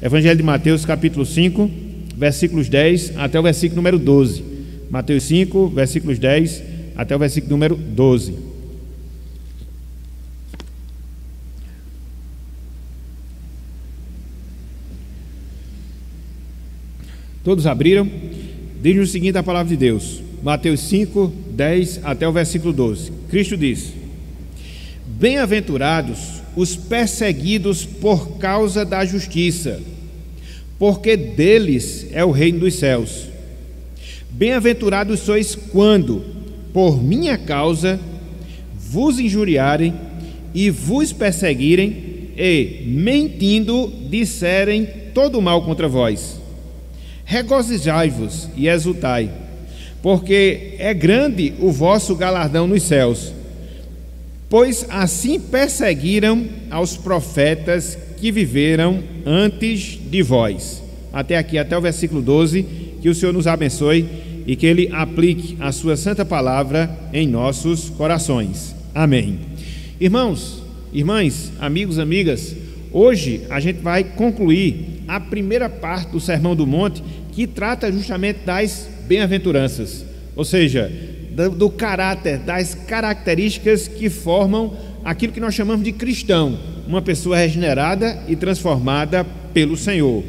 Evangelho de Mateus, capítulo 5, versículos 10 até o versículo número 12. Mateus 5, versículos 10 até o versículo número 12. Todos abriram? Diz-nos o seguinte a palavra de Deus. Mateus 5, 10 até o versículo 12. Cristo diz: Bem-aventurados os perseguidos por causa da justiça, porque deles é o reino dos céus. Bem-aventurados sois quando, por minha causa, vos injuriarem e vos perseguirem e, mentindo, disserem todo mal contra vós. Regozijai-vos e exultai, porque é grande o vosso galardão nos céus, pois assim perseguiram aos profetas que viveram antes de vós. Até aqui, até o versículo 12, que o Senhor nos abençoe e que Ele aplique a sua santa palavra em nossos corações. Amém. Irmãos, irmãs, amigos, amigas, hoje a gente vai concluir a primeira parte do Sermão do Monte, que trata justamente das bem-aventuranças, ou seja, do caráter, das características que formam aquilo que nós chamamos de cristão, uma pessoa regenerada e transformada pelo Senhor.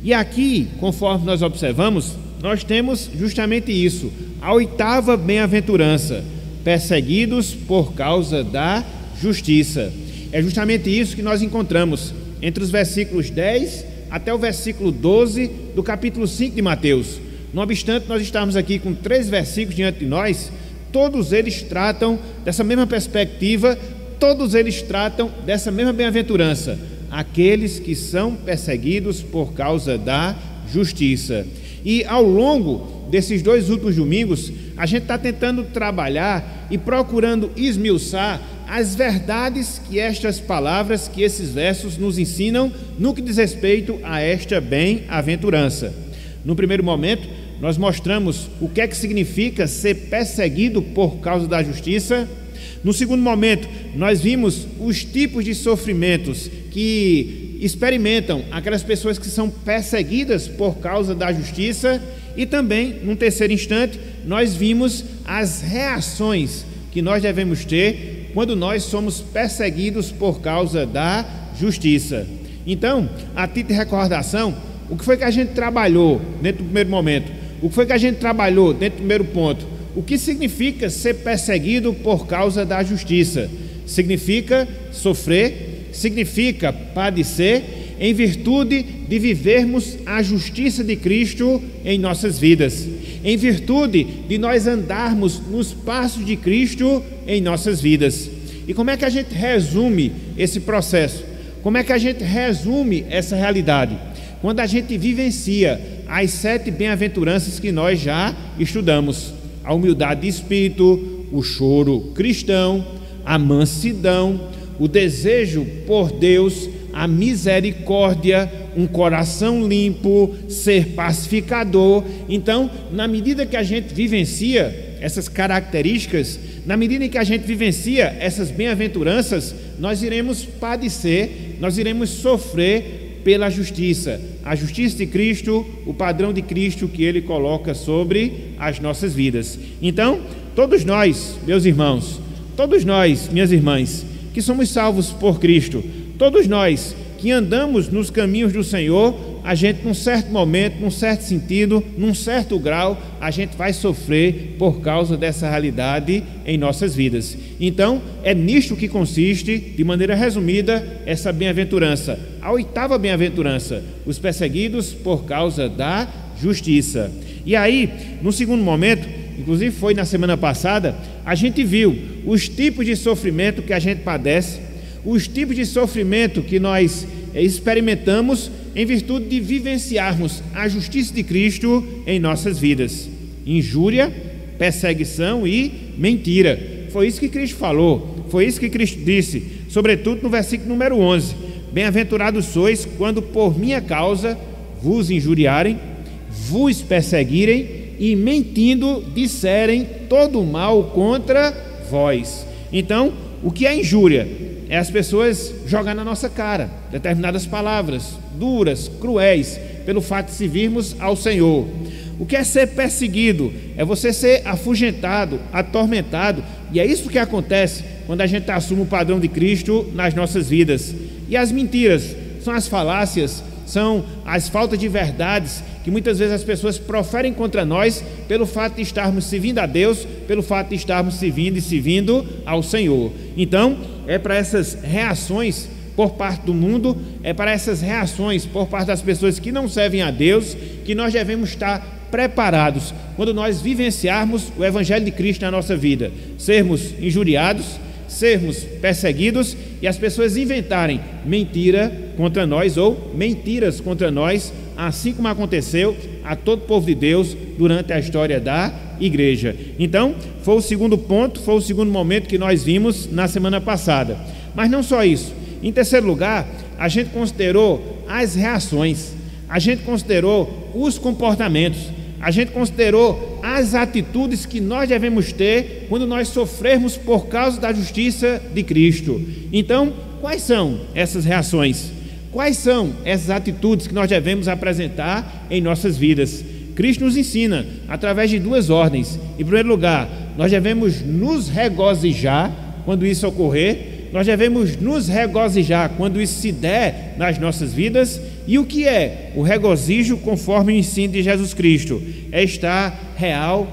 E aqui, conforme nós observamos, nós temos justamente isso, a oitava bem-aventurança: perseguidos por causa da justiça. É justamente isso que nós encontramos entre os versículos 10 até o versículo 12 do capítulo 5 de Mateus. Não obstante nós estarmos aqui com 3 versículos diante de nós, todos eles tratam dessa mesma perspectiva, todos eles tratam dessa mesma bem-aventurança: aqueles que são perseguidos por causa da justiça. E ao longo desses 2 últimos domingos, a gente está tentando trabalhar e procurando esmiuçar as verdades que estas palavras, que esses versos nos ensinam no que diz respeito a esta bem-aventurança. No primeiro momento, nós mostramos o que é que significa ser perseguido por causa da justiça. No segundo momento, nós vimos os tipos de sofrimentos que experimentam aquelas pessoas que são perseguidas por causa da justiça. E também, num terceiro instante, nós vimos as reações que nós devemos ter quando nós somos perseguidos por causa da justiça. Então, a título de recordação, o que foi que a gente trabalhou dentro do primeiro momento? O que foi que a gente trabalhou dentro do primeiro ponto? O que significa ser perseguido por causa da justiça? Significa sofrer, significa padecer, em virtude de vivermos a justiça de Cristo em nossas vidas, em virtude de nós andarmos nos passos de Cristo em nossas vidas. E como é que a gente resume esse processo? Como é que a gente resume essa realidade? Quando a gente vivencia as 7 bem-aventuranças que nós já estudamos: a humildade de espírito, o choro cristão, a mansidão, o desejo por Deus, a misericórdia, um coração limpo, ser pacificador. Então, na medida que a gente vivencia essas características, na medida em que a gente vivencia essas bem-aventuranças, nós iremos padecer, nós iremos sofrer pela justiça, a justiça de Cristo, o padrão de Cristo que Ele coloca sobre as nossas vidas. Então, todos nós, meus irmãos, todos nós, minhas irmãs, que somos salvos por Cristo, todos nós que andamos nos caminhos do Senhor, a gente, num certo momento, num certo sentido, num certo grau, a gente vai sofrer por causa dessa realidade em nossas vidas. Então, é nisto que consiste, de maneira resumida, essa bem-aventurança, a oitava bem-aventurança: os perseguidos por causa da justiça. E aí, no segundo momento, inclusive foi na semana passada, a gente viu os tipos de sofrimento que a gente padece, os tipos de sofrimento que nós experimentamos em virtude de vivenciarmos a justiça de Cristo em nossas vidas: injúria, perseguição e mentira. Foi isso que Cristo falou, foi isso que Cristo disse, sobretudo no versículo número 11: Bem-aventurados sois quando por minha causa vos injuriarem, vos perseguirem e mentindo disserem todo mal contra vós. Então, o que é injúria? é as pessoas jogar na nossa cara determinadas palavras duras, cruéis, pelo fato de servirmos ao Senhor. O que é ser perseguido? É você ser afugentado, atormentado, e é isso que acontece quando a gente assume o padrão de Cristo nas nossas vidas. E as mentiras são as falácias, são as faltas de verdades que muitas vezes as pessoas proferem contra nós pelo fato de estarmos servindo a Deus, pelo fato de estarmos servindo ao Senhor. Então, é para essas reações por parte do mundo, é para essas reações por parte das pessoas que não servem a Deus, que nós devemos estar preparados quando nós vivenciarmos o Evangelho de Cristo na nossa vida, sermos injuriados, sermos perseguidos e as pessoas inventarem mentira contra nós ou mentiras contra nós, assim como aconteceu a todo o povo de Deus durante a história da igreja. Então, foi o segundo ponto, foi o segundo momento que nós vimos na semana passada. Mas não só isso. Em terceiro lugar, a gente considerou as reações, a gente considerou os comportamentos, a gente considerou as atitudes que nós devemos ter quando nós sofrermos por causa da justiça de Cristo. Então, quais são essas reações? Quais são essas atitudes que nós devemos apresentar em nossas vidas? Cristo nos ensina através de duas ordens. Em primeiro lugar, nós devemos nos regozijar quando isso ocorrer. Nós devemos nos regozijar quando isso se der nas nossas vidas. E o que é o regozijo conforme o ensino de Jesus Cristo? É estar real,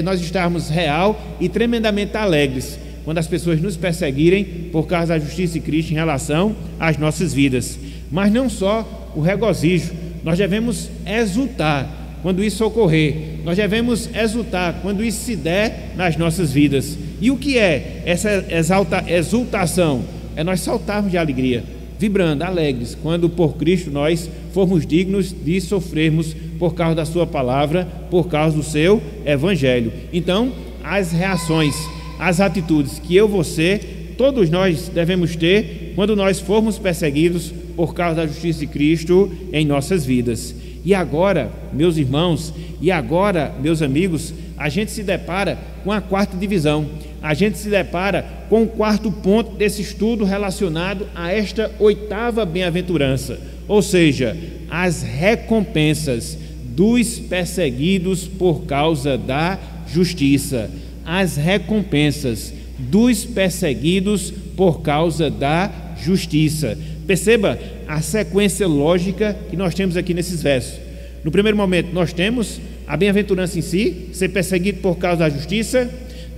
nós estarmos real e tremendamente alegres quando as pessoas nos perseguirem por causa da justiça de Cristo em relação às nossas vidas. Mas não só o regozijo, nós devemos exultar quando isso ocorrer, nós devemos exultar quando isso se der nas nossas vidas. E o que é essa exultação? É nós saltarmos de alegria, vibrando, alegres, quando por Cristo nós formos dignos de sofrermos por causa da sua palavra, por causa do seu Evangelho. Então, as reações, as atitudes que você, todos nós devemos ter quando nós formos perseguidos por causa da justiça de Cristo em nossas vidas. E agora, meus irmãos, e agora, meus amigos, a gente se depara com a quarta divisão. A gente se depara com o quarto ponto desse estudo relacionado a esta oitava bem-aventurança, ou seja, as recompensas dos perseguidos por causa da justiça. As recompensas dos perseguidos por causa da justiça. Perceba a sequência lógica que nós temos aqui nesses versos. No primeiro momento, nós temos a bem-aventurança em si, ser perseguido por causa da justiça.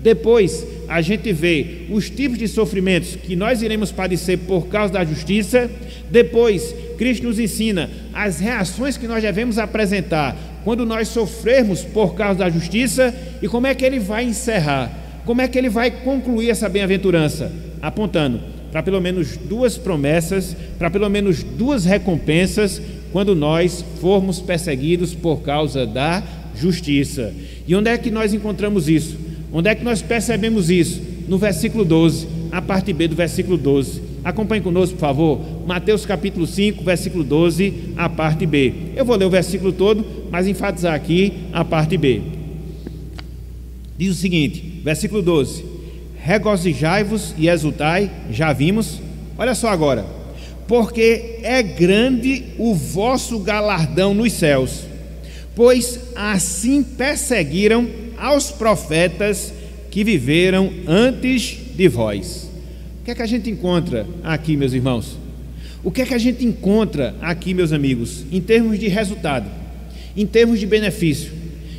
Depois, a gente vê os tipos de sofrimentos que nós iremos padecer por causa da justiça. Depois, Cristo nos ensina as reações que nós devemos apresentar quando nós sofrermos por causa da justiça e como é que ele vai encerrar, como é que ele vai concluir essa bem-aventurança, apontando para pelo menos duas promessas, para pelo menos duas recompensas quando nós formos perseguidos por causa da justiça. E onde é que nós encontramos isso? Onde é que nós percebemos isso? No versículo 12, a parte B do versículo 12. Acompanhe conosco, por favor, Mateus capítulo 5, versículo 12, a parte B. Eu vou ler o versículo todo, mas enfatizar aqui a parte B. Diz o seguinte, versículo 12: regozijai-vos e exultai, já vimos. Olha só agora: porque é grande o vosso galardão nos céus, pois assim perseguiram aos profetas que viveram antes de vós. O que é que a gente encontra aqui, meus irmãos? O que é que a gente encontra aqui, meus amigos, em termos de resultado, em termos de benefício,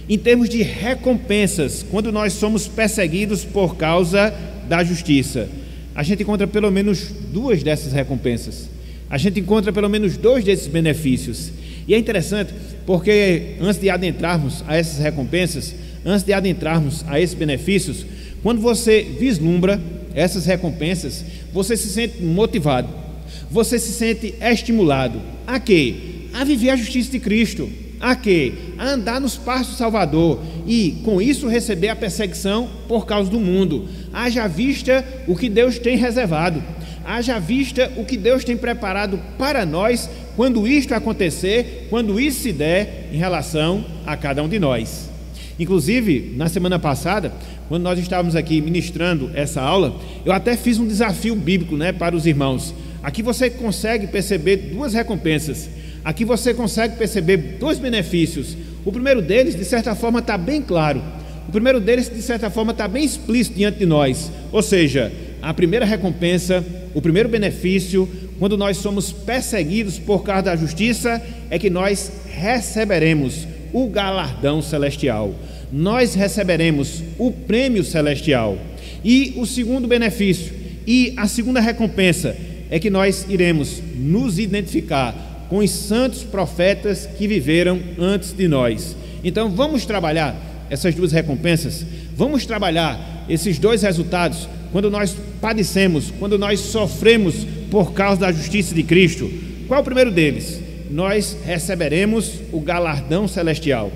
em termos de recompensas, quando nós somos perseguidos por causa da justiça? A gente encontra pelo menos duas dessas recompensas. A gente encontra pelo menos dois desses benefícios. E é interessante porque antes de adentrarmos a essas recompensas, antes de adentrarmos a esses benefícios, quando você vislumbra essas recompensas, você se sente motivado, você se sente estimulado a quê? A viver a justiça de Cristo. A quê? A andar nos passos do Salvador e com isso receber a perseguição por causa do mundo. Haja vista o que Deus tem reservado, haja vista o que Deus tem preparado para nós quando isto acontecer, quando isso se der em relação a cada um de nós. Inclusive, na semana passada, quando nós estávamos aqui ministrando essa aula, eu até fiz um desafio bíblico, para os irmãos. Aqui você consegue perceber duas recompensas. Aqui você consegue perceber dois benefícios. O primeiro deles, de certa forma, está bem claro. O primeiro deles, de certa forma, está bem explícito diante de nós. Ou seja, a primeira recompensa, o primeiro benefício, quando nós somos perseguidos por causa da justiça, é que nós receberemos o galardão celestial. Nós receberemos o prêmio celestial. E o segundo benefício e a segunda recompensa é que nós iremos nos identificar com os santos profetas que viveram antes de nós. Então vamos trabalhar essas duas recompensas, vamos trabalhar esses dois resultados quando nós padecemos, quando nós sofremos por causa da justiça de Cristo. Qual é o primeiro deles? Nós receberemos o galardão celestial.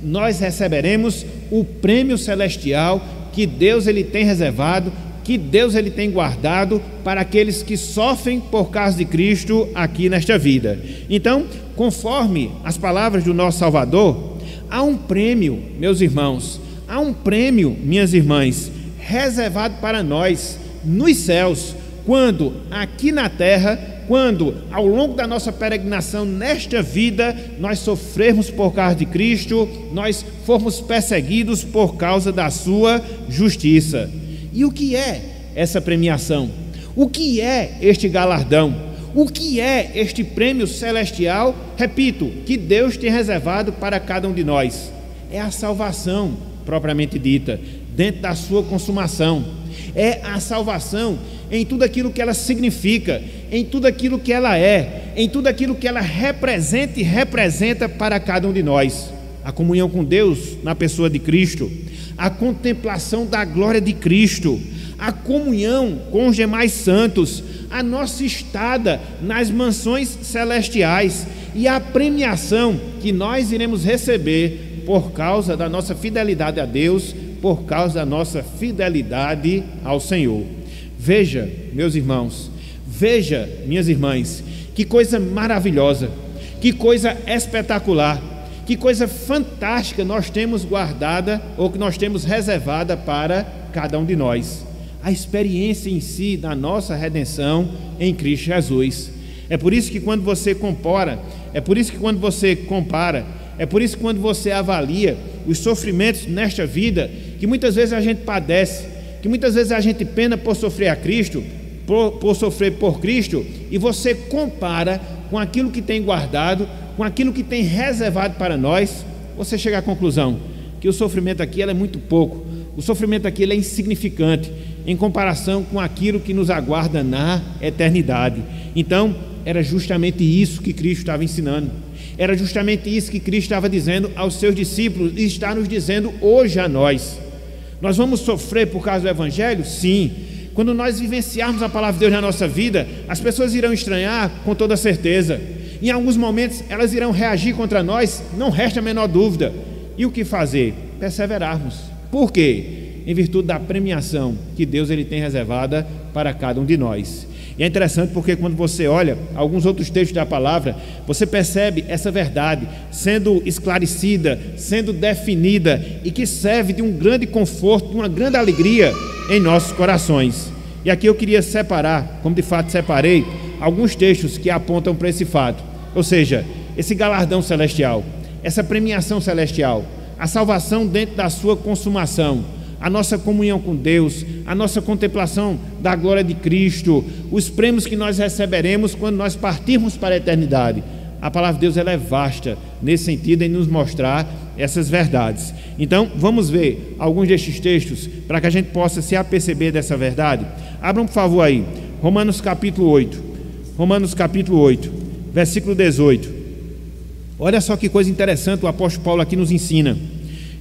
Nós receberemos o prêmio celestial que Deus ele tem reservado, que Deus ele tem guardado para aqueles que sofrem por causa de Cristo aqui nesta vida. Então, conforme as palavras do nosso Salvador, há um prêmio, meus irmãos, há um prêmio, minhas irmãs, reservado para nós nos céus, quando aqui na terra, quando ao longo da nossa peregrinação nesta vida, nós sofrermos por causa de Cristo, nós formos perseguidos por causa da sua justiça. E o que é essa premiação? O que é este galardão? O que é este prêmio celestial, repito, que Deus tem reservado para cada um de nós? É a salvação propriamente dita, dentro da sua consumação. É a salvação em tudo aquilo que ela significa, em tudo aquilo que ela é, em tudo aquilo que ela representa e representa para cada um de nós. A comunhão com Deus na pessoa de Cristo, a contemplação da glória de Cristo, a comunhão com os demais santos, a nossa estada nas mansões celestiais e a premiação que nós iremos receber por causa da nossa fidelidade a Deus, por causa da nossa fidelidade ao Senhor. Veja, meus irmãos, veja, minhas irmãs, que coisa maravilhosa, que coisa espetacular, que coisa fantástica nós temos guardada ou que nós temos reservada para cada um de nós. A experiência em si da nossa redenção em Cristo Jesus. É por isso que quando você compara, é por isso que quando você avalia os sofrimentos nesta vida, que muitas vezes a gente padece, que muitas vezes a gente pena por sofrer a Cristo, por sofrer por Cristo, e você compara com aquilo que tem guardado, com aquilo que tem reservado para nós, você chega à conclusão que o sofrimento aqui é muito pouco, o sofrimento aqui é insignificante em comparação com aquilo que nos aguarda na eternidade. Então, era justamente isso que Cristo estava ensinando, era justamente isso que Cristo estava dizendo aos seus discípulos e está nos dizendo hoje a nós. Nós vamos sofrer por causa do Evangelho? Sim. Quando nós vivenciarmos a palavra de Deus na nossa vida, as pessoas irão estranhar com toda certeza. Em alguns momentos elas irão reagir contra nós, não resta a menor dúvida. E o que fazer? Perseverarmos. Por quê? Em virtude da premiação que Deus ele tem reservada para cada um de nós. E é interessante porque quando você olha alguns outros textos da palavra, você percebe essa verdade sendo esclarecida, sendo definida e que serve de um grande conforto, de uma grande alegria em nossos corações. E aqui eu queria separar, como de fato separei, alguns textos que apontam para esse fato, ou seja, esse galardão celestial, essa premiação celestial, a salvação dentro da sua consumação, a nossa comunhão com Deus, a nossa contemplação da glória de Cristo, os prêmios que nós receberemos quando nós partirmos para a eternidade. A palavra de Deus ela é vasta nesse sentido em nos mostrar essas verdades. Então vamos ver alguns destes textos para que a gente possa se aperceber dessa verdade. Abram por favor aí, Romanos capítulo 8, versículo 18. Olha só que coisa interessante o apóstolo Paulo aqui nos ensina.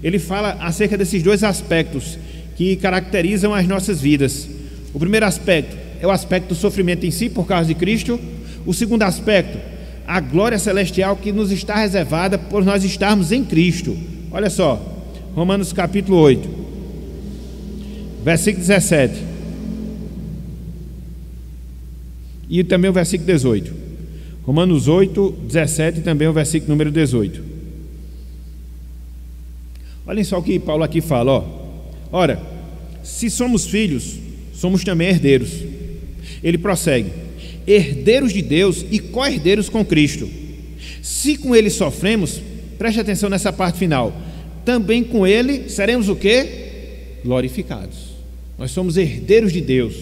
Ele fala acerca desses dois aspectos que caracterizam as nossas vidas. O primeiro aspecto é o aspecto do sofrimento em si por causa de Cristo. O segundo aspecto, a glória celestial que nos está reservada por nós estarmos em Cristo. Olha só, Romanos capítulo 8, versículo 17 e também o versículo 18. Romanos 8, 17 e também o versículo número 18. Olhem só o que Paulo aqui fala, ó. Ora, se somos filhos, somos também herdeiros. Ele prossegue: herdeiros de Deus e co-herdeiros com Cristo. Se com ele sofremos, preste atenção nessa parte final, também com ele seremos o quê? Glorificados. Nós somos herdeiros de Deus,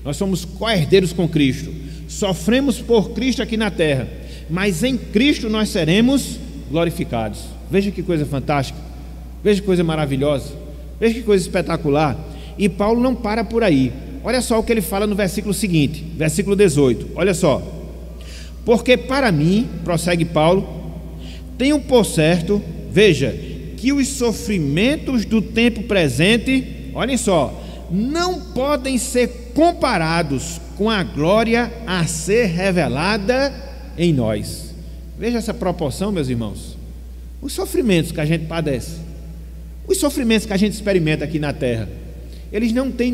nós somos co-herdeiros com Cristo. Sofremos por Cristo aqui na terra, mas em Cristo nós seremos glorificados. Veja que coisa fantástica, veja que coisa maravilhosa, veja que coisa espetacular. E Paulo não para por aí. Olha só o que ele fala no versículo seguinte, versículo 18, olha só: porque para mim, prossegue Paulo, tenho por certo, veja, que os sofrimentos do tempo presente, olhem só, não podem ser comparados com a glória a ser revelada em nós. Veja essa proporção, meus irmãos. Os sofrimentos que a gente padece, os sofrimentos que a gente experimenta aqui na terra, eles não têm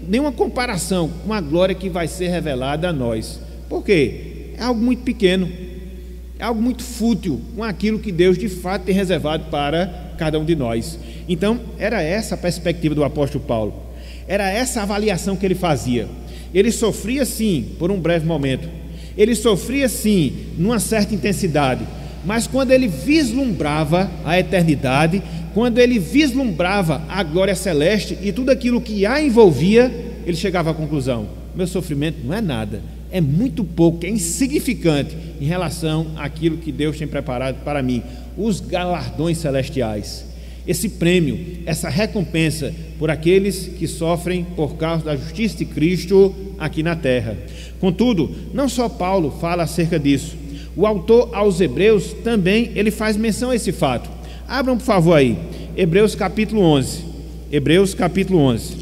nenhuma comparação com a glória que vai ser revelada a nós. Por quê? É algo muito pequeno, é algo muito fútil com aquilo que Deus de fato tem reservado para cada um de nós. Então, era essa a perspectiva do apóstolo Paulo, era essa a avaliação que ele fazia. Ele sofria sim por um breve momento, ele sofria sim numa certa intensidade, mas quando ele vislumbrava a eternidade, quando ele vislumbrava a glória celeste e tudo aquilo que a envolvia, ele chegava à conclusão: meu sofrimento não é nada, é muito pouco, é insignificante em relação àquilo que Deus tem preparado para mim, os galardões celestiais, esse prêmio, essa recompensa por aqueles que sofrem por causa da justiça de Cristo aqui na terra. Contudo, não só Paulo fala acerca disso, o autor aos Hebreus também ele faz menção a esse fato. Abram por favor aí, Hebreus capítulo 11, Hebreus capítulo 11,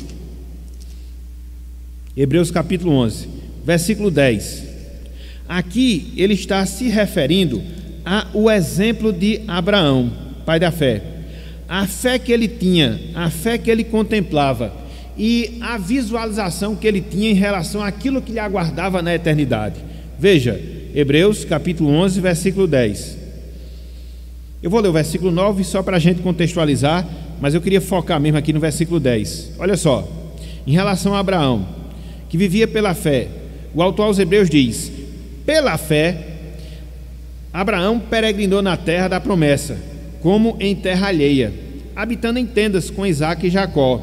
Hebreus capítulo 11, versículo 10. Aqui ele está se referindo ao exemplo de Abraão, pai da fé, a fé que ele tinha, a fé que ele contemplava e a visualização que ele tinha em relação àquilo que lhe aguardava na eternidade. Veja, Hebreus capítulo 11, versículo 10. Eu vou ler o versículo 9 só para a gente contextualizar, mas eu queria focar mesmo aqui no versículo 10. Olha só, em relação a Abraão, que vivia pela fé, o autor aos Hebreus diz: pela fé, Abraão peregrinou na terra da promessa, como em terra alheia, habitando em tendas com Isaque e Jacó,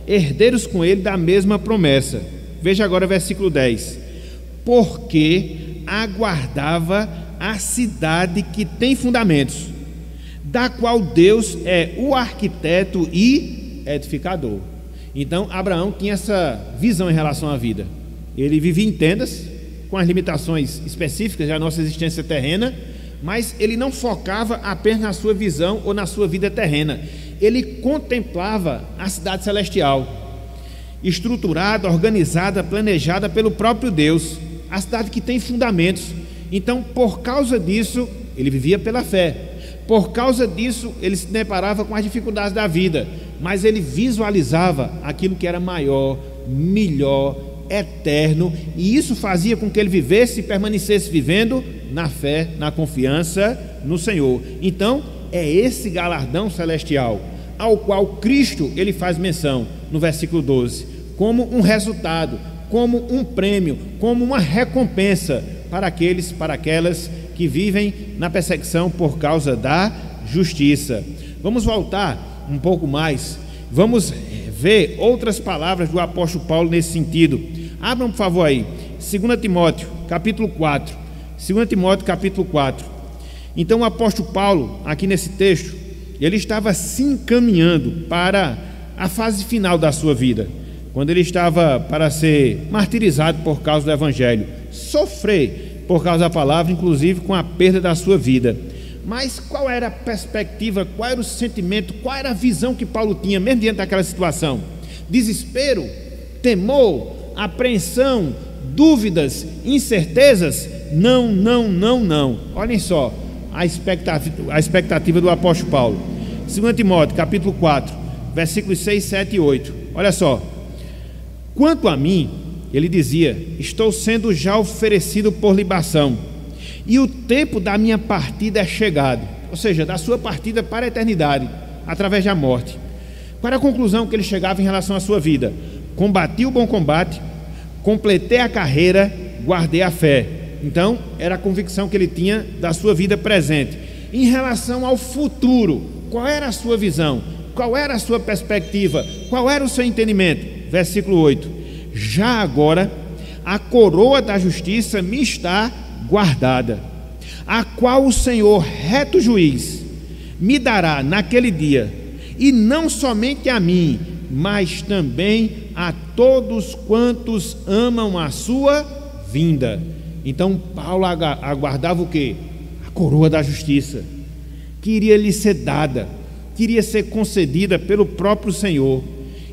herdeiros com ele da mesma promessa. Veja agora o versículo 10. Porque aguardava a cidade que tem fundamentos, da qual Deus é o arquiteto e edificador. Então Abraão tinha essa visão em relação à vida. Ele vivia em tendas, com as limitações específicas da nossa existência terrena, mas ele não focava apenas na sua visão ou na sua vida terrena. Ele contemplava a cidade celestial, estruturada, organizada, planejada pelo próprio Deus, a cidade que tem fundamentos. Então, por causa disso, ele vivia pela fé. Por causa disso, ele se deparava com as dificuldades da vida, mas ele visualizava aquilo que era maior, melhor, eterno, e isso fazia com que ele vivesse e permanecesse vivendo na fé, na confiança no Senhor. Então, é esse galardão celestial ao qual Cristo ele faz menção no versículo 12, como um resultado, como um prêmio, como uma recompensa para aquelas que vivem na perseguição por causa da justiça. Vamos voltar um pouco mais, vamos ver outras palavras do apóstolo Paulo nesse sentido. Abram por favor aí, 2 Timóteo capítulo 4, 2 Timóteo capítulo 4. Então o apóstolo Paulo, aqui nesse texto, ele estava se encaminhando para a fase final da sua vida, quando ele estava para ser martirizado por causa do evangelho, sofrer por causa da palavra, inclusive com a perda da sua vida. Mas qual era a perspectiva, qual era o sentimento, qual era a visão que Paulo tinha, mesmo diante daquela situação? Desespero, temor, apreensão, dúvidas, incertezas? Não, não, não, não. Olhem só a expectativa do apóstolo Paulo. 2 Timóteo capítulo 4, versículos 6, 7 e 8. Olha só: quanto a mim, ele dizia, estou sendo já oferecido por libação, e o tempo da minha partida é chegado. Ou seja, da sua partida para a eternidade. através da morte. Qual era a conclusão que ele chegava em relação à sua vida? Combati o bom combate, completei a carreira, guardei a fé. Então, era a convicção que ele tinha da sua vida presente. Em relação ao futuro, qual era a sua visão? Qual era a sua perspectiva? Qual era o seu entendimento? Versículo 8: já agora a coroa da justiça me está guardada, a qual o Senhor, reto juiz, me dará naquele dia, e não somente a mim, mas também a todos quantos amam a sua vinda. Então Paulo aguardava o quê? A coroa da justiça, que iria lhe ser dada, que iria ser concedida pelo próprio Senhor.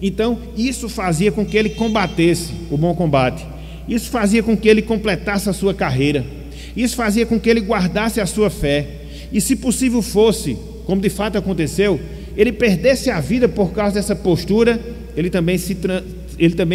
Então isso fazia com que ele combatesse o bom combate, isso fazia com que ele completasse a sua carreira, isso fazia com que ele guardasse a sua fé, e se possível fosse, como de fato aconteceu, ele perdesse a vida por causa dessa postura, ele também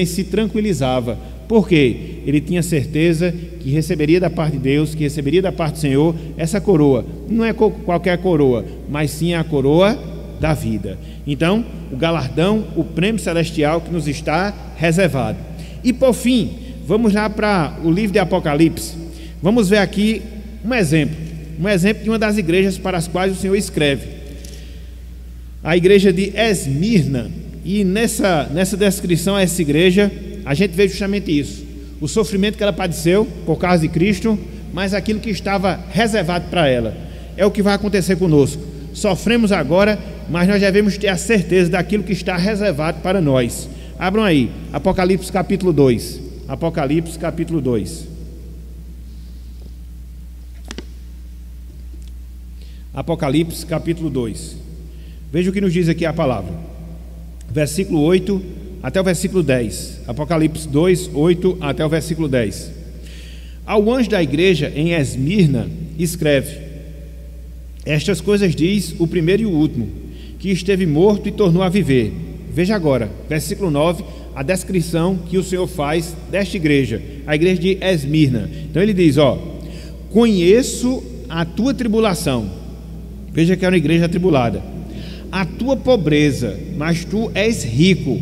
se tranquilizava. Por quê? Ele tinha certeza que receberia da parte de Deus, que receberia da parte do Senhor essa coroa. Não é qualquer coroa, mas sim a coroa da vida. Então, o galardão, o prêmio celestial que nos está reservado. E por fim, vamos lá para o livro de Apocalipse. Vamos ver aqui um exemplo de uma das igrejas para as quais o Senhor escreve. A igreja de Esmirna. E nessa descrição a essa igreja, a gente vê justamente isso: o sofrimento que ela padeceu por causa de Cristo, mas aquilo que estava reservado para ela. É o que vai acontecer conosco. Sofremos agora, mas nós devemos ter a certeza daquilo que está reservado para nós. Abram aí, Apocalipse capítulo 2. Apocalipse capítulo 2. Apocalipse capítulo 2. Veja o que nos diz aqui a palavra. Versículo 8 até o versículo 10. Apocalipse 2, 8 até o versículo 10. Ao anjo da igreja em Esmirna escreve: estas coisas diz o primeiro e o último, que esteve morto e tornou a viver. Veja agora, versículo 9, a descrição que o Senhor faz desta igreja, a igreja de Esmirna. Então ele diz: conheço a tua tribulação. Veja que é uma igreja atribulada. A tua pobreza, mas tu és rico,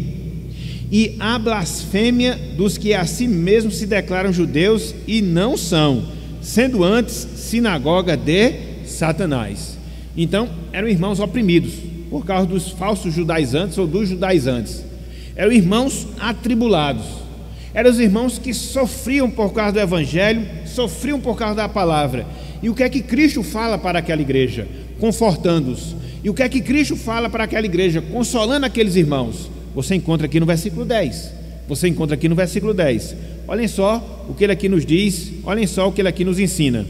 e a blasfêmia dos que a si mesmos se declaram judeus e não são, sendo antes sinagoga de Satanás. Então eram irmãos oprimidos por causa dos falsos judaizantes ou dos judaizantes. Eram irmãos atribulados, eram os irmãos que sofriam por causa do evangelho, sofriam por causa da palavra. E o que é que Cristo fala para aquela igreja? Confortando-os. E o que é que Cristo fala para aquela igreja? Consolando aqueles irmãos. Você encontra aqui no versículo 10. Você encontra aqui no versículo 10. Olhem só o que ele aqui nos diz, olhem só o que ele aqui nos ensina.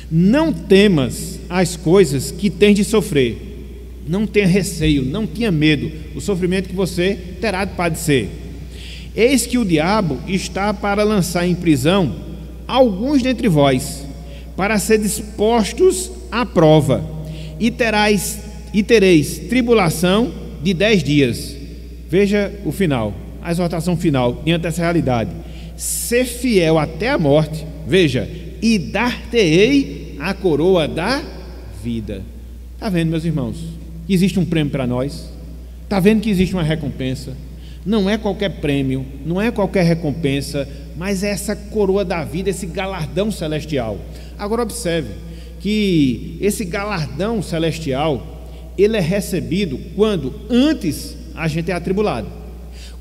Não temas as coisas que tens de sofrer. Não tenha receio, não tenha medo do sofrimento que você terá de padecer. Eis que o diabo está para lançar em prisão alguns dentre vós, para ser dispostos à prova, e tereis tribulação de 10 dias. Veja o final, a exortação final diante dessa realidade: ser fiel até a morte, veja, e dar-te-ei a coroa da vida. Está vendo, meus irmãos, que existe um prêmio para nós? Está vendo que existe uma recompensa? Não é qualquer prêmio, não é qualquer recompensa, mas é essa coroa da vida, esse galardão celestial. Agora observe que esse galardão celestial, ele é recebido quando antes a gente é atribulado,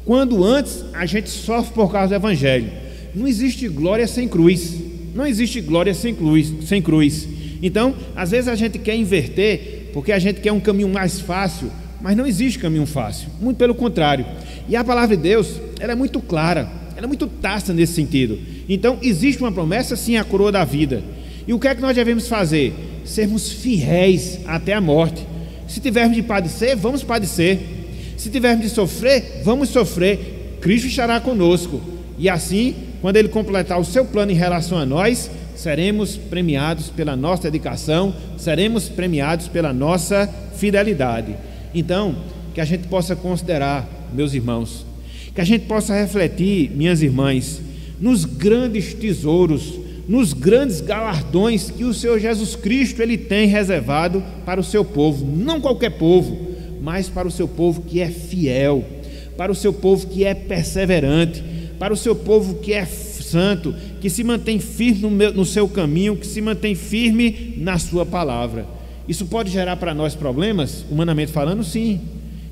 quando antes a gente sofre por causa do evangelho. Não existe glória sem cruz, não existe glória sem cruz. Então, às vezes a gente quer inverter, porque a gente quer um caminho mais fácil, mas não existe caminho fácil, muito pelo contrário. E a palavra de Deus, ela é muito clara, ela é muito tácita nesse sentido. Então, existe uma promessa, sim, a coroa da vida. E o que é que nós devemos fazer? Sermos fiéis até a morte. Se tivermos de padecer, vamos padecer. Se tivermos de sofrer, vamos sofrer. Cristo estará conosco. E assim, quando Ele completar o seu plano em relação a nós, seremos premiados pela nossa dedicação, seremos premiados pela nossa fidelidade. Então, que a gente possa considerar, meus irmãos, que a gente possa refletir, minhas irmãs, nos grandes tesouros, nos grandes galardões que o Senhor Jesus Cristo Ele tem reservado para o seu povo. Não qualquer povo, mas para o seu povo que é fiel, para o seu povo que é perseverante, para o seu povo que é santo, que se mantém firme no seu caminho, que se mantém firme na sua palavra. Isso pode gerar para nós problemas, humanamente falando, sim,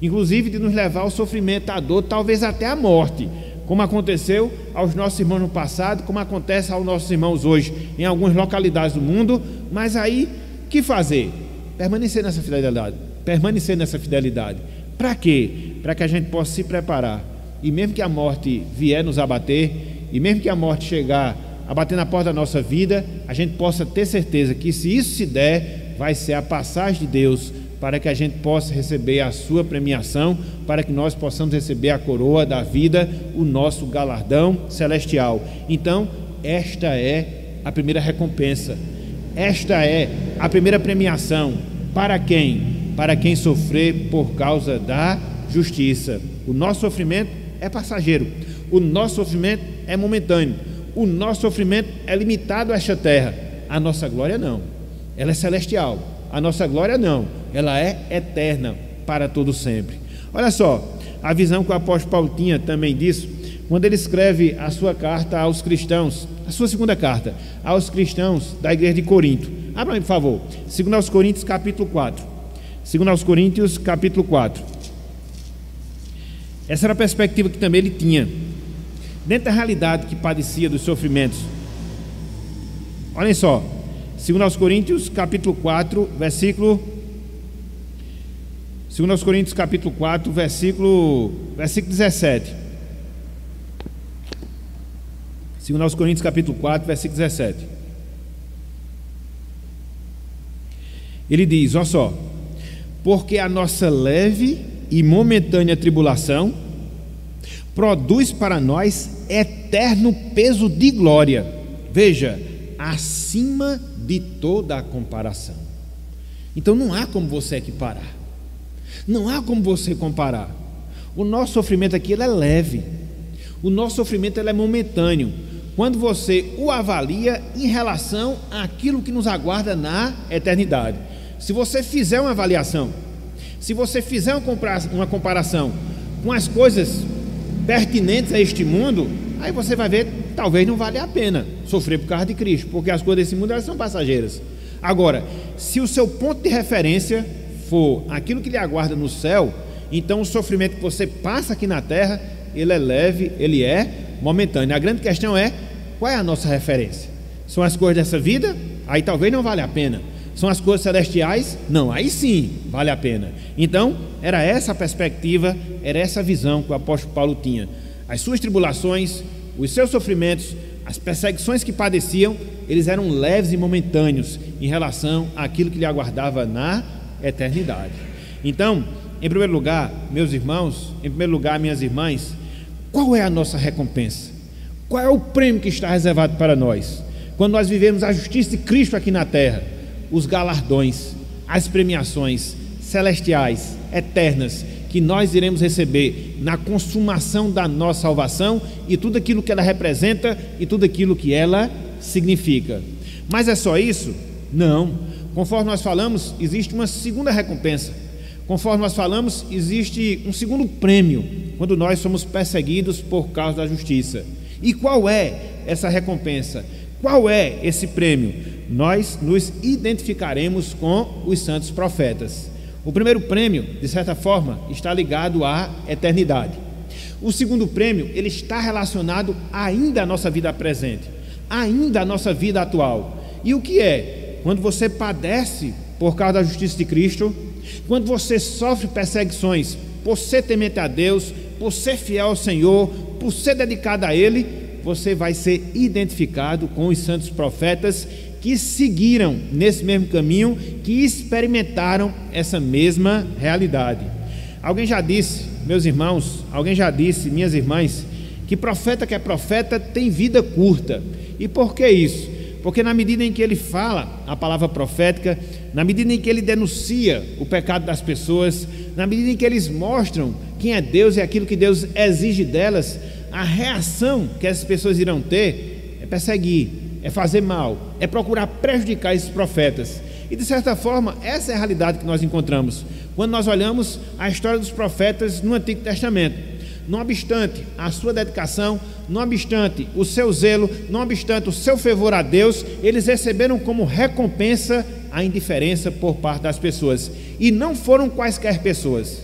inclusive de nos levar ao sofrimento, à dor, talvez até à morte, como aconteceu aos nossos irmãos no passado, como acontece aos nossos irmãos hoje em algumas localidades do mundo. Mas aí, o que fazer? Permanecer nessa fidelidade. Para quê? Para que a gente possa se preparar, e mesmo que a morte vier nos abater, e mesmo que a morte chegar a bater na porta da nossa vida, a gente possa ter certeza que, se isso se der, vai ser a passagem de Deus, para que a gente possa receber a sua premiação, para que nós possamos receber a coroa da vida, o nosso galardão celestial. Então, esta é a primeira recompensa, esta é a primeira premiação. Para quem? Para quem sofrer por causa da justiça. O nosso sofrimento é passageiro, o nosso sofrimento é momentâneo, o nosso sofrimento é limitado a esta terra. A nossa glória não, ela é celestial. A nossa glória não, ela é eterna, para todo sempre. Olha só, a visão que o apóstolo Paulo tinha também disso, quando ele escreve a sua carta aos cristãos, a sua segunda carta aos cristãos da igreja de Corinto. Abra aí, por favor, 2 Coríntios capítulo 4. 2 Coríntios capítulo 4. Essa era a perspectiva que também ele tinha, dentro da realidade que padecia dos sofrimentos. Olhem só, 2 Coríntios capítulo 4, versículo 17. 2 Coríntios capítulo 4, versículo 17. Ele diz, olha só: porque a nossa leve e momentânea tribulação produz para nós eterno peso de glória, veja, acima de toda a comparação. Então não há como você equiparar, não há como você comparar. O nosso sofrimento aqui, ele é leve, o nosso sofrimento, ele é momentâneo, quando você o avalia em relação àquilo que nos aguarda na eternidade. Se você fizer uma avaliação, se você fizer uma comparação com as coisas pertinentes a este mundo, aí você vai ver, talvez não vale a pena sofrer por causa de Cristo, porque as coisas desse mundo, elas são passageiras. Agora, se o seu ponto de referência for aquilo que lhe aguarda no céu, então o sofrimento que você passa aqui na terra, ele é leve, ele é momentâneo. A grande questão é, qual é a nossa referência? São as coisas dessa vida? Aí talvez não vale a pena. São as coisas celestiais? Não, aí sim vale a pena. Então, era essa a perspectiva, era essa a visão que o apóstolo Paulo tinha. As suas tribulações, os seus sofrimentos, as perseguições que padeciam, eles eram leves e momentâneos em relação àquilo que lhe aguardava na eternidade. Então, em primeiro lugar, meus irmãos, em primeiro lugar, minhas irmãs, qual é a nossa recompensa? Qual é o prêmio que está reservado para nós? Quando nós vivemos a justiça de Cristo aqui na terra, os galardões, as premiações celestiais, eternas, que nós iremos receber na consumação da nossa salvação, e tudo aquilo que ela representa e tudo aquilo que ela significa. Mas é só isso? Não. Conforme nós falamos, existe uma segunda recompensa. Conforme nós falamos, existe um segundo prêmio quando nós somos perseguidos por causa da justiça. E qual é essa recompensa? Qual é esse prêmio? Nós nos identificaremos com os santos profetas. O primeiro prêmio, de certa forma, está ligado à eternidade. O segundo prêmio, ele está relacionado ainda à nossa vida presente, ainda à nossa vida atual. E o que é? Quando você padece por causa da justiça de Cristo, quando você sofre perseguições por ser temente a Deus, por ser fiel ao Senhor, por ser dedicado a Ele, você vai ser identificado com os santos profetas que seguiram nesse mesmo caminho, que experimentaram essa mesma realidade. Alguém já disse, meus irmãos, alguém já disse, minhas irmãs, que profeta que é profeta tem vida curta. E por que isso? Porque na medida em que ele fala a palavra profética, na medida em que ele denuncia o pecado das pessoas, na medida em que eles mostram quem é Deus e aquilo que Deus exige delas, a reação que essas pessoas irão ter é perseguir, é fazer mal, é procurar prejudicar esses profetas. E de certa forma, essa é a realidade que nós encontramos quando nós olhamos a história dos profetas no Antigo Testamento. Não obstante a sua dedicação, não obstante o seu zelo, não obstante o seu fervor a Deus, eles receberam como recompensa a indiferença por parte das pessoas. E não foram quaisquer pessoas,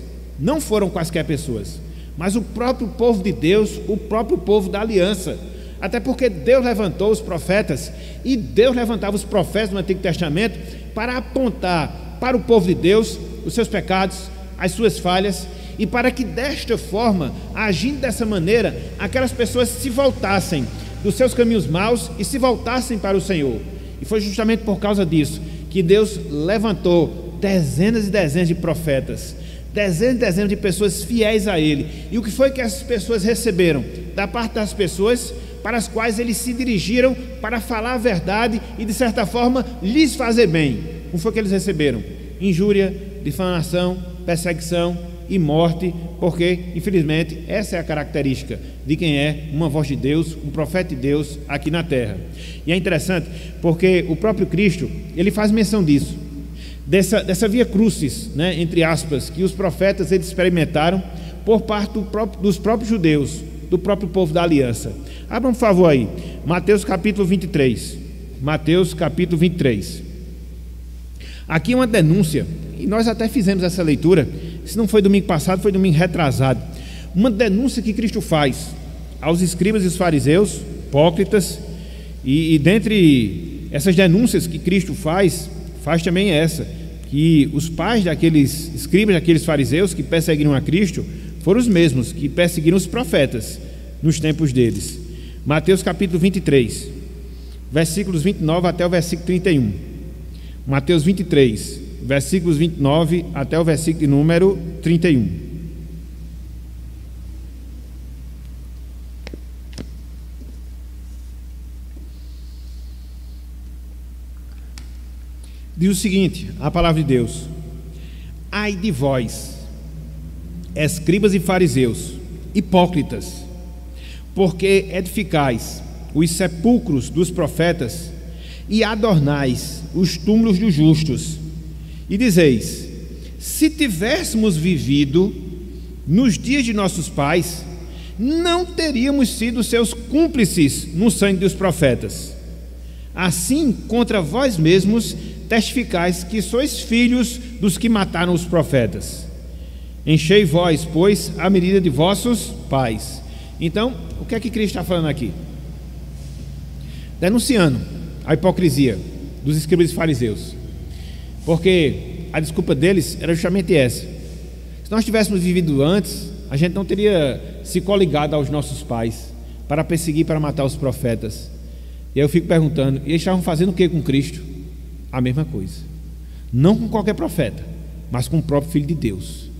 mas o próprio povo de Deus, o próprio povo da aliança. Até porque Deus levantou os profetas, e Deus levantava os profetas no Antigo Testamento para apontar para o povo de Deus os seus pecados, as suas falhas, e para que desta forma, agindo dessa maneira, aquelas pessoas se voltassem dos seus caminhos maus e se voltassem para o Senhor. E foi justamente por causa disso que Deus levantou dezenas e dezenas de profetas, dezenas e dezenas de pessoas fiéis a Ele. E o que foi que essas pessoas receberam? Da parte das pessoas para as quais eles se dirigiram para falar a verdade e de certa forma lhes fazer bem. O que foi que eles receberam? Injúria, difamação, perseguição e morte, porque infelizmente essa é a característica de quem é uma voz de Deus, um profeta de Deus aqui na terra. E é interessante porque o próprio Cristo, ele faz menção disso, dessa via crucis, né, entre aspas, que os profetas eles experimentaram por parte dos próprios judeus, do próprio povo da aliança. Abram por favor aí, Mateus capítulo 23. Mateus capítulo 23. Aqui é uma denúncia, e nós até fizemos essa leitura, se não foi domingo passado, foi domingo retrasado. Uma denúncia que Cristo faz aos escribas e os fariseus, hipócritas, e dentre essas denúncias que Cristo faz também essa, que os pais daqueles escribas, daqueles fariseus que perseguiram a Cristo, foram os mesmos que perseguiram os profetas nos tempos deles. Mateus capítulo 23, versículos 29 até o versículo 31. Mateus 23, versículos 29 até o versículo número 31. Diz o seguinte, a palavra de Deus: ai de vós, escribas e fariseus, hipócritas, porque edificais os sepulcros dos profetas e adornais os túmulos dos justos, e dizeis: se tivéssemos vivido nos dias de nossos pais, não teríamos sido seus cúmplices no sangue dos profetas. Assim, contra vós mesmos testificais que sois filhos dos que mataram os profetas. Enchei vós, pois, a medida de vossos pais. Então, o que é que Cristo está falando aqui? Denunciando a hipocrisia dos escribas e fariseus, porque a desculpa deles era justamente essa: se nós tivéssemos vivido antes, a gente não teria se coligado aos nossos pais para perseguir, para matar os profetas. E aí eu fico perguntando, eles estavam fazendo o que com Cristo? A mesma coisa, não com qualquer profeta, mas com o próprio Filho de Deus.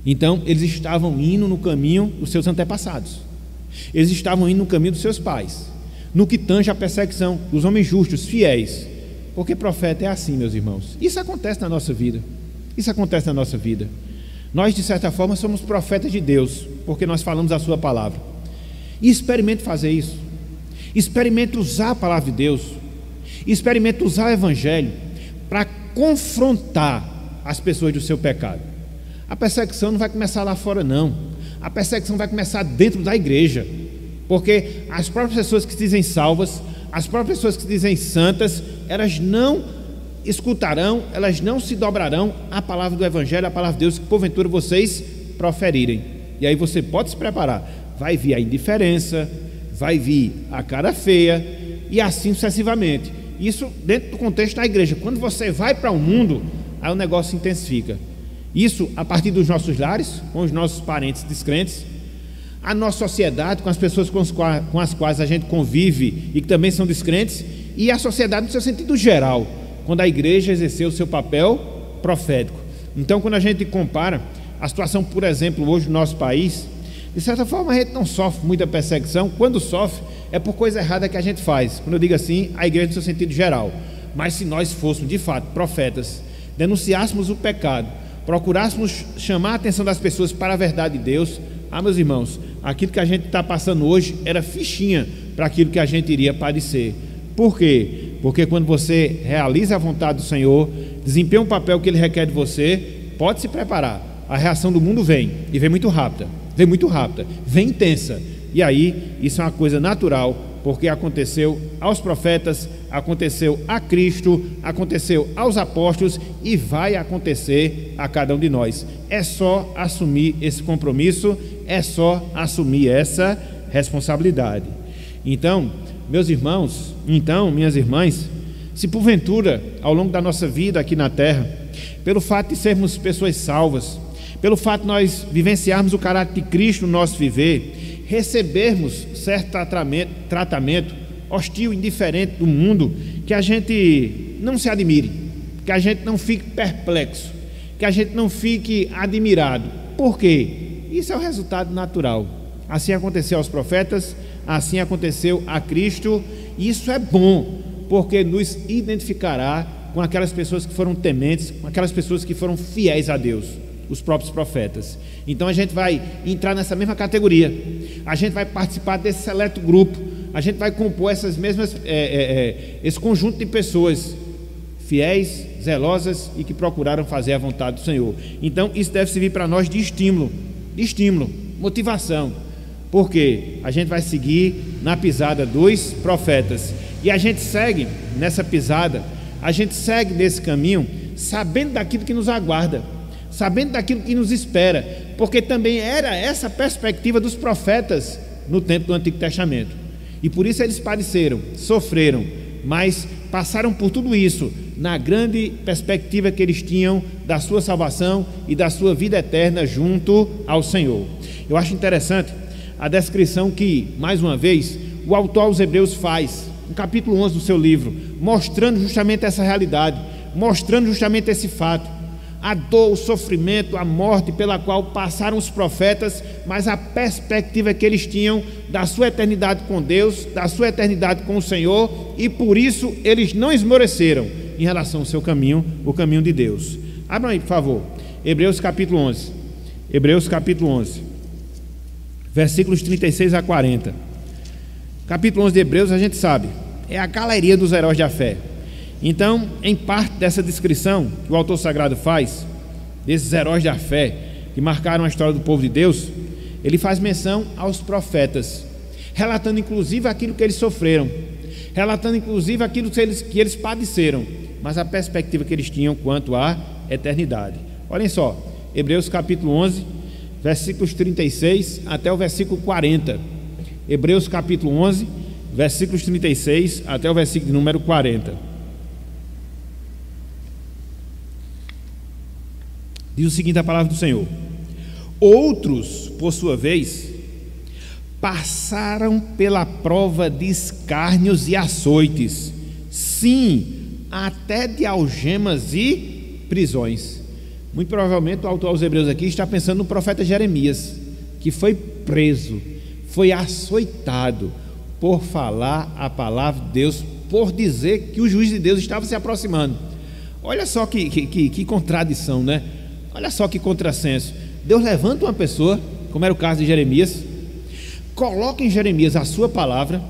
Então eles estavam indo no caminho dos seus antepassados, eles estavam indo no caminho dos seus pais, no que tange a perseguição dos homens justos, fiéis. Porque profeta é assim, meus irmãos. Isso acontece na nossa vida. Nós, de certa forma, somos profetas de Deus, porque nós falamos a sua palavra. E experimente fazer isso. Experimente usar a palavra de Deus. Experimente usar o Evangelho para confrontar as pessoas do seu pecado. A perseguição não vai começar lá fora, não. A perseguição vai começar dentro da igreja, porque as próprias pessoas que se dizem salvas, as próprias pessoas que se dizem santas, elas não escutarão, elas não se dobrarão à palavra do Evangelho, à palavra de Deus que porventura vocês proferirem. E aí você pode se preparar, vai vir a indiferença, vai vir a cara feia, e assim sucessivamente. Isso dentro do contexto da igreja. Quando você vai para o mundo, aí o negócio se intensifica. Isso a partir dos nossos lares, com os nossos parentes descrentes, a nossa sociedade, com as pessoas com as quais a gente convive e que também são descrentes, e a sociedade no seu sentido geral, quando a igreja exerceu o seu papel profético. Então, quando a gente compara a situação, por exemplo, hoje no nosso país, de certa forma a gente não sofre muita perseguição. Quando sofre, é por coisa errada que a gente faz. Quando eu digo assim, a igreja no seu sentido geral. Mas se nós fôssemos de fato profetas, denunciássemos o pecado, procurássemos chamar a atenção das pessoas para a verdade de Deus, meus irmãos, aquilo que a gente está passando hoje era fichinha para aquilo que a gente iria padecer. Por quê? Porque quando você realiza a vontade do Senhor, desempenha um papel que ele requer de você, pode se preparar. A reação do mundo vem, e vem muito rápida, vem intensa. E aí, isso é uma coisa natural, porque aconteceu aos profetas, aconteceu a Cristo, aconteceu aos apóstolos e vai acontecer a cada um de nós. É só assumir esse compromisso, é só assumir essa responsabilidade. Então, meus irmãos, minhas irmãs, se porventura, ao longo da nossa vida aqui na terra, pelo fato de sermos pessoas salvas, pelo fato de nós vivenciarmos o caráter de Cristo no nosso viver, recebermos certo tratamento hostil, indiferente do mundo, que a gente não se admire, que a gente não fique perplexo, que a gente não fique admirado. Por quê? Isso é o resultado natural. Assim aconteceu aos profetas, assim aconteceu a Cristo, e isso é bom, porque nos identificará com aquelas pessoas que foram tementes, com aquelas pessoas que foram fiéis a Deus, os próprios profetas. Então a gente vai entrar nessa mesma categoria, a gente vai participar desse seleto grupo, a gente vai compor esse conjunto de pessoas fiéis, zelosas e que procuraram fazer a vontade do Senhor. Então isso deve servir para nós de estímulo, motivação, porque a gente vai seguir na pisada dos profetas, e a gente segue nessa pisada, a gente segue nesse caminho, sabendo daquilo que nos aguarda, sabendo daquilo que nos espera, porque também era essa perspectiva dos profetas no tempo do Antigo Testamento, e por isso eles padeceram, sofreram, mas passaram por tudo isso na grande perspectiva que eles tinham da sua salvação e da sua vida eterna junto ao Senhor. Eu acho interessante a descrição que, mais uma vez, o autor aos Hebreus faz no capítulo 11 do seu livro, mostrando justamente essa realidade, mostrando justamente esse fato, a dor, o sofrimento, a morte pela qual passaram os profetas, mas a perspectiva que eles tinham da sua eternidade com Deus, da sua eternidade com o Senhor, e por isso eles não esmoreceram em relação ao seu caminho, o caminho de Deus. Abram aí, por favor, Hebreus capítulo 11, versículos 36 a 40. Capítulo 11 de Hebreus, a gente sabe, é a galeria dos heróis da fé. Então, em parte dessa descrição que o autor sagrado faz, desses heróis da fé que marcaram a história do povo de Deus, ele faz menção aos profetas, relatando inclusive aquilo que eles sofreram, relatando inclusive aquilo que eles padeceram, mas a perspectiva que eles tinham quanto à eternidade. Olhem só, Hebreus capítulo 11, versículos 36 até o versículo 40. Hebreus capítulo 11, versículos 36 até o versículo número 40. Diz o seguinte a palavra do Senhor: outros, por sua vez, passaram pela prova de escárnios e açoites, sim, até de algemas e prisões. Muito provavelmente o autor aos Hebreus aqui está pensando no profeta Jeremias, que foi preso, foi açoitado por falar a palavra de Deus, por dizer que o juiz de Deus estava se aproximando. Olha só que contradição, né? Olha só que contrassenso. Deus levanta uma pessoa, como era o caso de Jeremias, coloca em Jeremias a sua palavra,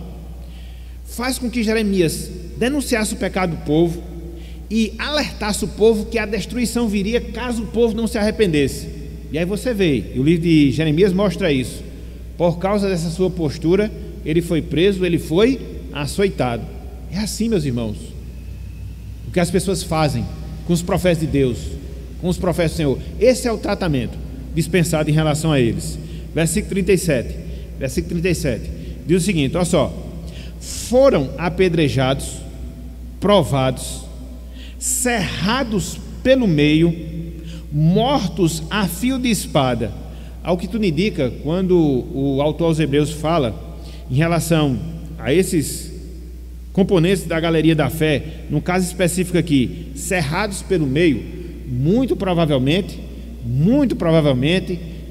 faz com que Jeremias denunciasse o pecado do povo e alertasse o povo que a destruição viria caso o povo não se arrependesse. E aí você vê, e o livro de Jeremias mostra isso. Por causa dessa sua postura, ele foi preso, ele foi açoitado. É assim, meus irmãos, o que as pessoas fazem com os profetas de Deus, com os profetas do Senhor. Esse é o tratamento dispensado em relação a eles. Versículo 37 diz o seguinte, olha só: foram apedrejados, provados, cerrados pelo meio, mortos a fio de espada. Ao que tudo indica, quando o autor aos Hebreus fala em relação a esses componentes da galeria da fé, no caso específico aqui, cerrados pelo meio, muito provavelmente,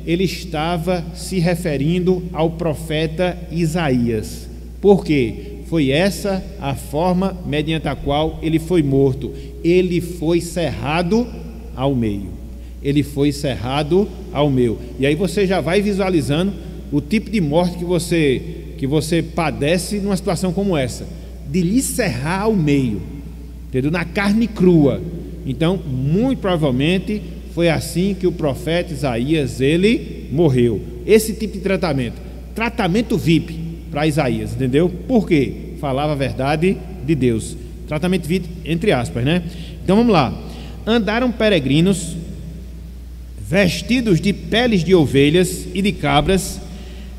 ele estava se referindo ao profeta Isaías. Por quê? Foi essa a forma mediante a qual ele foi morto. Ele foi cerrado ao meio. E aí você já vai visualizando o tipo de morte que você padece numa situação como essa, de lhe cerrar ao meio, entendeu? Na carne crua. Então, muito provavelmente, foi assim que o profeta Isaías, ele morreu. Esse tipo de tratamento VIP para Isaías, entendeu? Por quê? Falava a verdade de Deus. Tratamento VIP, entre aspas, né? Então, vamos lá. Andaram peregrinos, vestidos de peles de ovelhas e de cabras,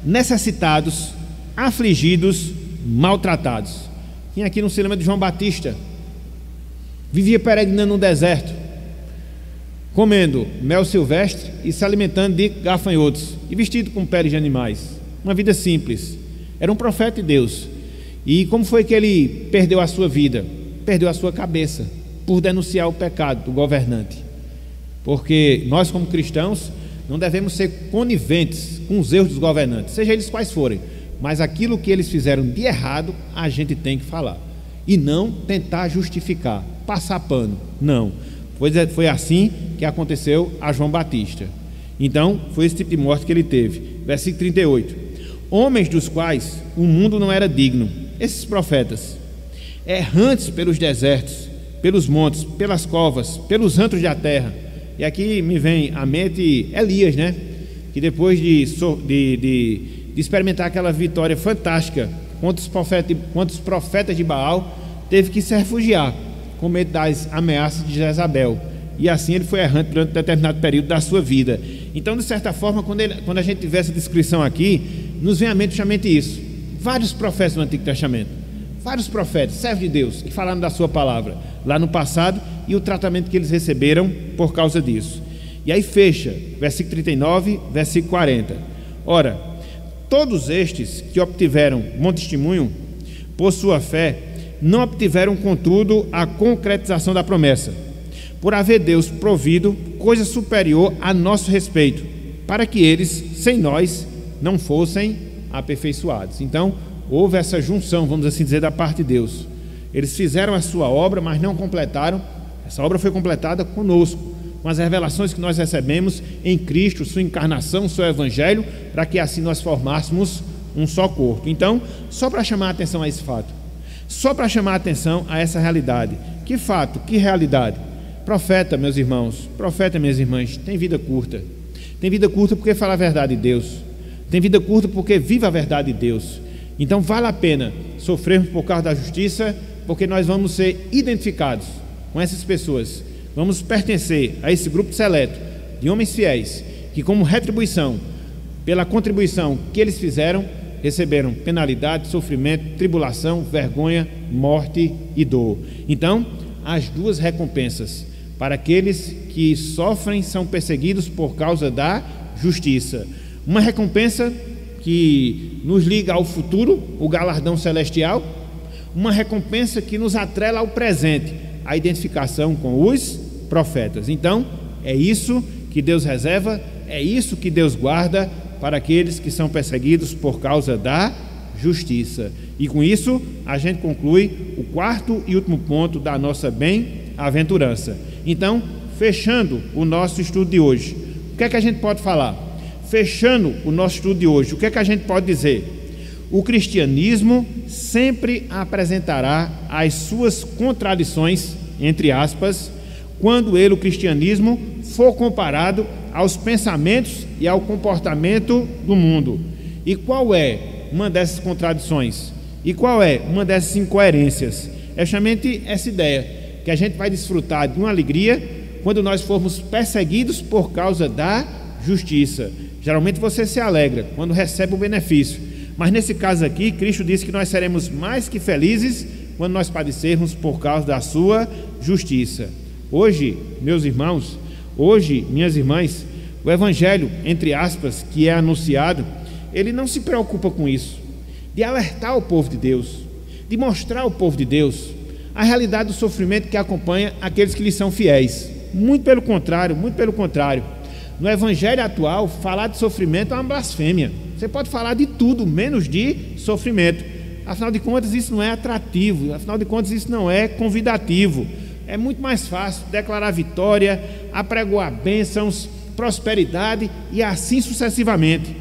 necessitados, afligidos, maltratados. Quem aqui não se lembra de João Batista? Vivia peregrinando no deserto, comendo mel silvestre e se alimentando de gafanhotos, e vestido com peles de animais. Uma vida simples. Era um profeta de Deus. E como foi que ele perdeu a sua vida? Perdeu a sua cabeça, por denunciar o pecado do governante. Porque nós, como cristãos, não devemos ser coniventes com os erros dos governantes, seja eles quais forem, mas aquilo que eles fizeram de errado, a gente tem que falar, e não tentar justificar, passar pano, não. Foi assim que aconteceu a João Batista. Então, foi esse tipo de morte que ele teve. Versículo 38. Homens dos quais o mundo não era digno, esses profetas, errantes pelos desertos, pelos montes, pelas covas, pelos antros da terra. E aqui me vem à mente Elias, né? Que depois de experimentar aquela vitória fantástica contra os profetas de Baal, teve que se refugiar com medo das ameaças de Jezabel. E assim ele foi errante durante um determinado período da sua vida. Então, de certa forma, quando a gente tiver essa descrição aqui, nos vem à mente justamente isso. Vários profetas do Antigo Testamento, vários profetas, servos de Deus, que falaram da sua palavra lá no passado e o tratamento que eles receberam por causa disso. E aí fecha, versículo 39, versículo 40. Ora, todos estes que obtiveram bom testemunho por sua fé, não obtiveram, contudo, a concretização da promessa, por haver Deus provido coisa superior a nosso respeito, para que eles, sem nós, não fossem aperfeiçoados. Então, houve essa junção, vamos assim dizer, da parte de Deus. Eles fizeram a sua obra, mas não completaram. Essa obra foi completada conosco, com as revelações que nós recebemos em Cristo, sua encarnação, seu evangelho, para que assim nós formássemos um só corpo. Então, só para chamar a atenção a esse fato, só para chamar a atenção a essa realidade. Que fato, que realidade? Profeta, meus irmãos, profeta, minhas irmãs, tem vida curta. Tem vida curta porque fala a verdade de Deus. Tem vida curta porque vive a verdade de Deus. Então vale a pena sofrermos por causa da justiça, porque nós vamos ser identificados com essas pessoas. Vamos pertencer a esse grupo seleto de homens fiéis, que como retribuição, pela contribuição que eles fizeram, receberam penalidade, sofrimento, tribulação, vergonha, morte e dor. Então, as duas recompensas para aqueles que sofrem, são perseguidos por causa da justiça. Uma recompensa que nos liga ao futuro, o galardão celestial. Uma recompensa que nos atrela ao presente, a identificação com os profetas. Então, é isso que Deus reserva, é isso que Deus guarda para aqueles que são perseguidos por causa da justiça. E com isso, a gente conclui o quarto e último ponto da nossa bem-aventurança. Então, fechando o nosso estudo de hoje, o que é que a gente pode falar? Fechando o nosso estudo de hoje, o que é que a gente pode dizer? O cristianismo sempre apresentará as suas contradições, entre aspas, quando ele, o cristianismo, for comparado aos pensamentos e ao comportamento do mundo. E qual é uma dessas contradições? E qual é uma dessas incoerências? É justamente essa ideia, que a gente vai desfrutar de uma alegria quando nós formos perseguidos por causa da justiça. Geralmente você se alegra quando recebe o benefício, mas nesse caso aqui, Cristo disse que nós seremos mais que felizes quando nós padecermos por causa da sua justiça. Hoje, meus irmãos, hoje, minhas irmãs, o evangelho, entre aspas, que é anunciado, ele não se preocupa com isso, de alertar o povo de Deus, de mostrar ao povo de Deus a realidade do sofrimento que acompanha aqueles que lhes são fiéis. Muito pelo contrário, muito pelo contrário. No evangelho atual, falar de sofrimento é uma blasfêmia. Você pode falar de tudo, menos de sofrimento. Afinal de contas, isso não é atrativo, afinal de contas, isso não é convidativo. É muito mais fácil declarar vitória, apregoar bênçãos, prosperidade e assim sucessivamente.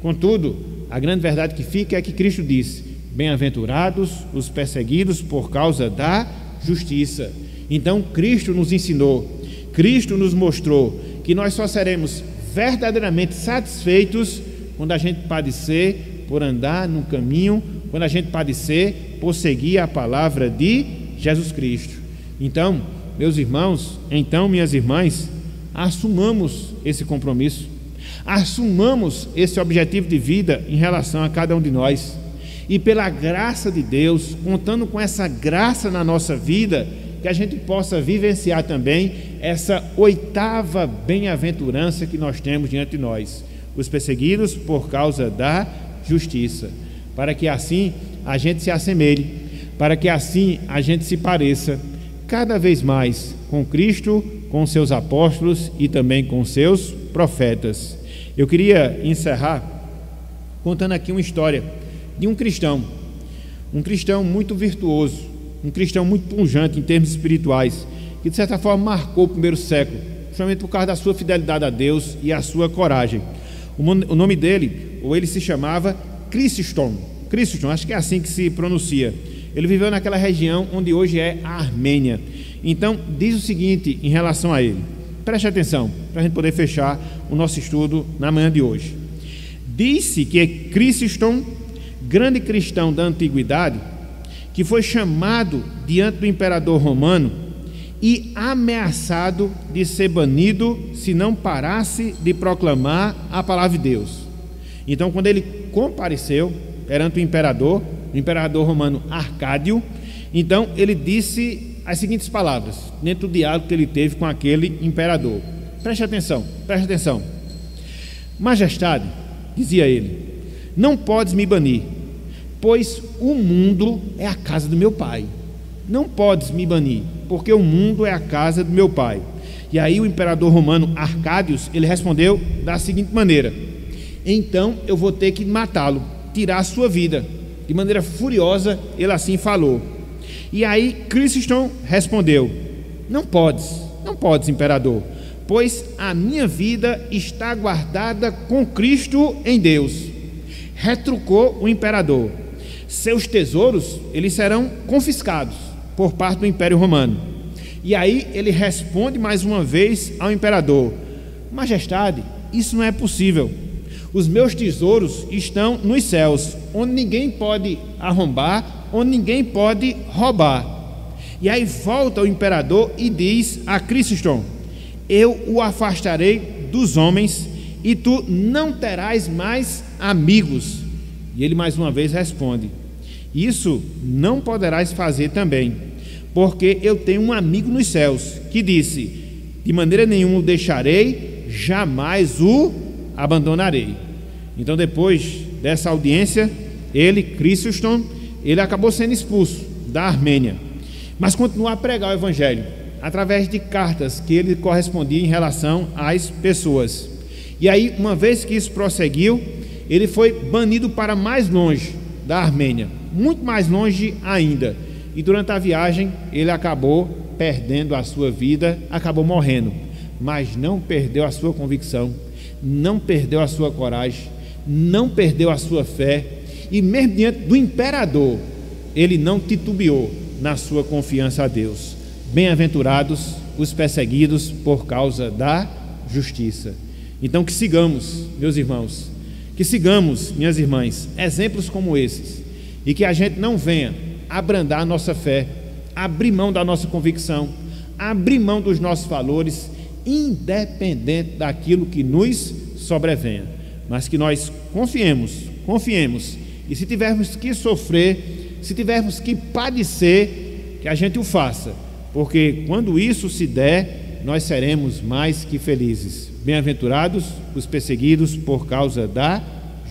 Contudo, a grande verdade que fica é que Cristo disse: bem-aventurados os perseguidos por causa da justiça. Então Cristo nos ensinou, Cristo nos mostrou que nós só seremos verdadeiramente satisfeitos quando a gente padecer por andar no caminho, quando a gente padecer por seguir a palavra de Jesus Cristo. Então, meus irmãos, minhas irmãs, assumamos esse compromisso, assumamos esse objetivo de vida em relação a cada um de nós, e pela graça de Deus, contando com essa graça na nossa vida, que a gente possa vivenciar também essa 8ª bem-aventurança que nós temos diante de nós, os perseguidos por causa da justiça, para que assim a gente se assemelhe, para que assim a gente se pareça cada vez mais com Cristo, com seus apóstolos e também com seus profetas. Eu queria encerrar contando aqui uma história de um cristão muito virtuoso, um cristão muito pujante em termos espirituais, que de certa forma marcou o primeiro século, justamente por causa da sua fidelidade a Deus e a sua coragem. O nome dele, ou ele se chamava Chrysostom, acho que é assim que se pronuncia. Ele viveu naquela região onde hoje é a Armênia. Então diz o seguinte em relação a ele, preste atenção para a gente poder fechar o nosso estudo na manhã de hoje. Disse que Chrysostom, grande cristão da antiguidade, que foi chamado diante do imperador romano e ameaçado de ser banido se não parasse de proclamar a palavra de Deus. Então, quando ele compareceu perante o imperador romano Arcádio, então ele disse as seguintes palavras, dentro do diálogo que ele teve com aquele imperador. Preste atenção. Majestade, dizia ele, não podes me banir, pois o mundo é a casa do meu pai. Não podes me banir, porque o mundo é a casa do meu pai. E aí o imperador romano Arcádio, ele respondeu da seguinte maneira: então eu vou ter que matá-lo, tirar a sua vida. De maneira furiosa, ele assim falou. E aí Chrysostom respondeu: não podes, imperador, pois a minha vida está guardada com Cristo em Deus. Retrucou o imperador: seus tesouros, eles serão confiscados por parte do Império Romano. E aí ele responde mais uma vez ao imperador: majestade, isso não é possível. Os meus tesouros estão nos céus, onde ninguém pode arrombar, onde ninguém pode roubar. E aí volta o imperador e diz a Chrysostom: eu o afastarei dos homens e tu não terás mais amigos. E ele mais uma vez responde: isso não poderás fazer também, porque eu tenho um amigo nos céus que disse: de maneira nenhuma o deixarei, jamais o abandonarei. Então, depois dessa audiência, Chrysostom, ele acabou sendo expulso da Armênia, mas continuou a pregar o evangelho através de cartas que ele correspondia em relação às pessoas. E aí, uma vez que isso prosseguiu, ele foi banido para mais longe da Armênia, muito mais longe ainda, e durante a viagem ele acabou perdendo a sua vida, acabou morrendo, mas não perdeu a sua convicção, não perdeu a sua coragem, não perdeu a sua fé, e mesmo diante do imperador ele não titubeou na sua confiança a Deus. Bem-aventurados os perseguidos por causa da justiça. Então que sigamos, meus irmãos, que sigamos, minhas irmãs, exemplos como esses, e que a gente não venha abrandar a nossa fé, abrir mão da nossa convicção, abrir mão dos nossos valores, independente daquilo que nos sobrevenha, mas que nós confiemos, e se tivermos que sofrer, se tivermos que padecer, que a gente o faça, porque quando isso se der, nós seremos mais que felizes. Bem-aventurados os perseguidos por causa da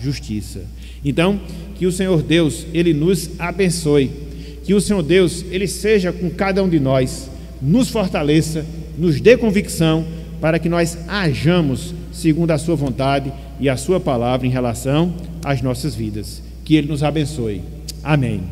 justiça. Então, que o Senhor Deus, ele nos abençoe, que o Senhor Deus, ele seja com cada um de nós, nos fortaleça, nos dê convicção, para que nós hajamos segundo a sua vontade e a sua palavra em relação às nossas vidas. Que ele nos abençoe. Amém.